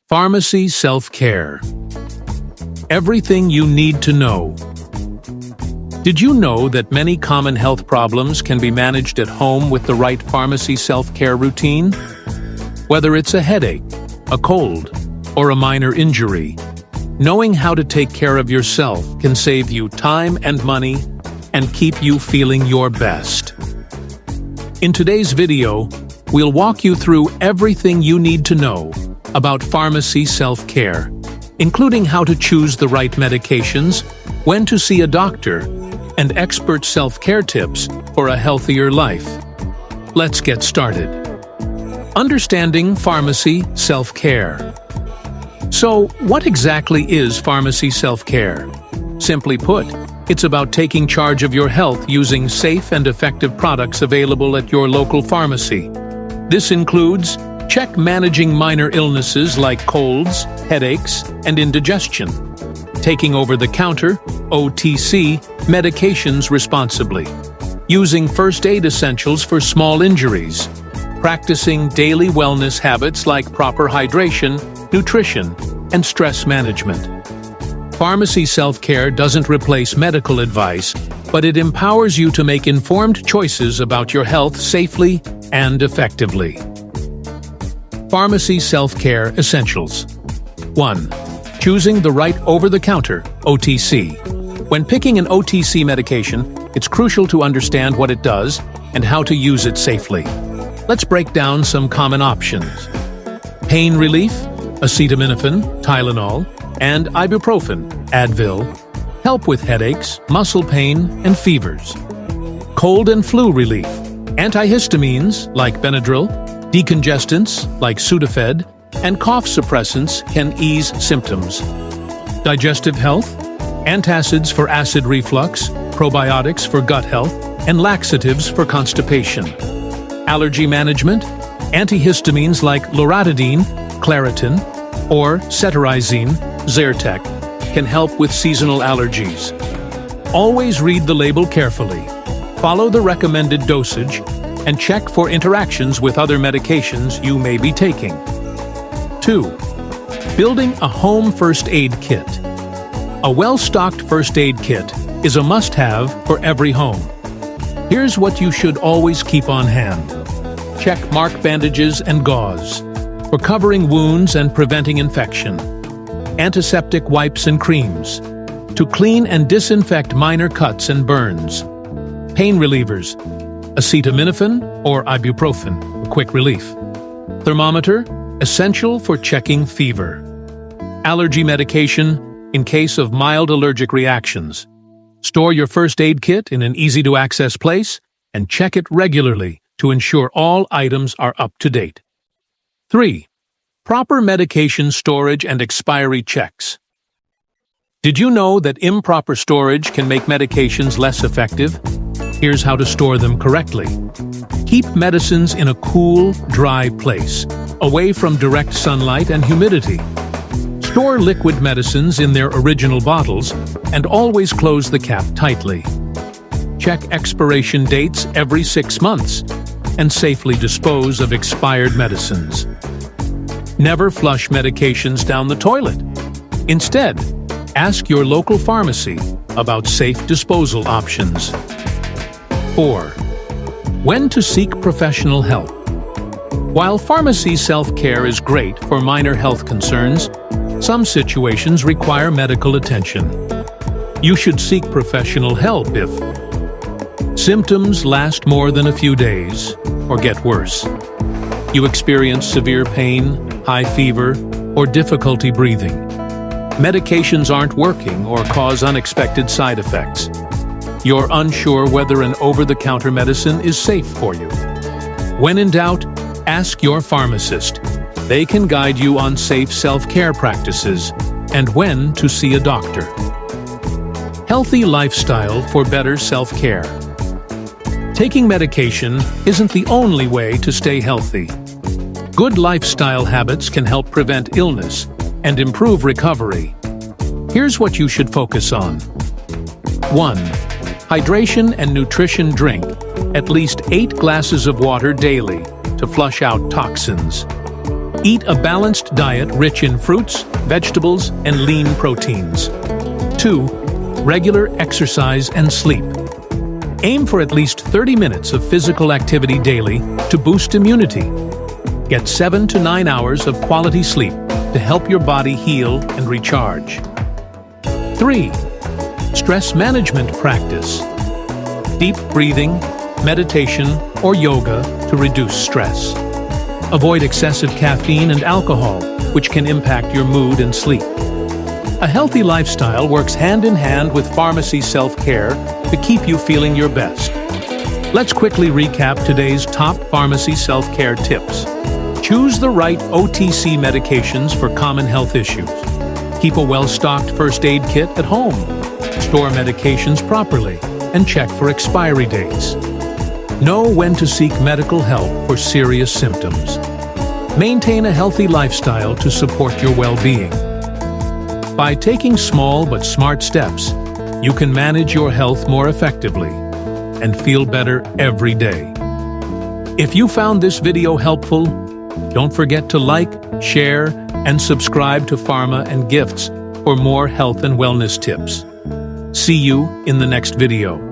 Pharmacy self-care. Everything you need to know. Did you know that many common health problems can be managed at home with the right pharmacy self-care routine? Whether it's a headache, a cold, or a minor injury, knowing how to take care of yourself can save you time and money and keep you feeling your best. In today's video, we'll walk you through everything you need to know about pharmacy self-care, including how to choose the right medications, when to see a doctor, and expert self-care tips for a healthier life. Let's get started. Understanding pharmacy self-care. So, what exactly is pharmacy self-care? Simply put, it's about taking charge of your health using safe and effective products available at your local pharmacy. This includes check managing minor illnesses like colds, headaches, and indigestion, taking over-the-counter, OTC, medications responsibly, using first aid essentials for small injuries, practicing daily wellness habits like proper hydration, nutrition, and stress management. Pharmacy self-care doesn't replace medical advice, but it empowers you to make informed choices about your health safely and effectively. Pharmacy self-care essentials. 1. Choosing the right over-the-counter, OTC. When picking an OTC medication, it's crucial to understand what it does and how to use it safely. Let's break down some common options. Pain relief, acetaminophen, Tylenol, and ibuprofen, Advil, help with headaches, muscle pain, and fevers. Cold and flu relief, antihistamines like Benadryl, decongestants like Sudafed, and cough suppressants can ease symptoms. Digestive health, antacids for acid reflux, probiotics for gut health, and laxatives for constipation. Allergy management, antihistamines like loratadine, Claritin, or cetirizine, Zyrtec, can help with seasonal allergies. Always read the label carefully, follow the recommended dosage, and check for interactions with other medications you may be taking. 2. Building a home first aid kit. A well-stocked first aid kit is a must-have for every home. Here's what you should always keep on hand. Check mark bandages and gauze for covering wounds and preventing infection. Antiseptic wipes and creams to clean and disinfect minor cuts and burns. Pain relievers, acetaminophen or ibuprofen for quick relief. Thermometer, essential for checking fever. Allergy medication in case of mild allergic reactions. Store your first aid kit in an easy-to-access place and check it regularly to ensure all items are up to date. 3. Proper medication storage and expiry checks. Did you know that improper storage can make medications less effective? Here's how to store them correctly. Keep medicines in a cool, dry place, away from direct sunlight and humidity. Store liquid medicines in their original bottles and always close the cap tightly. Check expiration dates every 6 months and safely dispose of expired medicines. Never flush medications down the toilet. Instead, ask your local pharmacy about safe disposal options. 4. When to seek professional help. While pharmacy self-care is great for minor health concerns, some situations require medical attention. You should seek professional help if symptoms last more than a few days or get worse. You experience severe pain, high fever, or difficulty breathing. Medications aren't working or cause unexpected side effects. You're unsure whether an over-the-counter medicine is safe for you. When in doubt, ask your pharmacist. They can guide you on safe self-care practices and when to see a doctor. Healthy lifestyle for better self-care. Taking medication isn't the only way to stay healthy. Good lifestyle habits can help prevent illness and improve recovery. Here's what you should focus on. 1. Hydration and nutrition. Drink at least 8 glasses of water daily to flush out toxins. Eat a balanced diet rich in fruits, vegetables, and lean proteins. 2. Regular exercise and sleep. Aim for at least 30 minutes of physical activity daily to boost immunity. Get 7 to 9 hours of quality sleep to help your body heal and recharge. 3. Stress management practice. Deep breathing, meditation, or yoga to reduce stress. Avoid excessive caffeine and alcohol, which can impact your mood and sleep. A healthy lifestyle works hand in hand with pharmacy self-care to keep you feeling your best. Let's quickly recap today's top pharmacy self-care tips. Choose the right OTC medications for common health issues. Keep a well-stocked first aid kit at home. Store medications properly and check for expiry dates. Know when to seek medical help for serious symptoms. Maintain a healthy lifestyle to support your well-being. By taking small but smart steps, you can manage your health more effectively and feel better every day. If you found this video helpful, don't forget to like, share, and subscribe to Pharma and Gifts for more health and wellness tips. See you in the next video.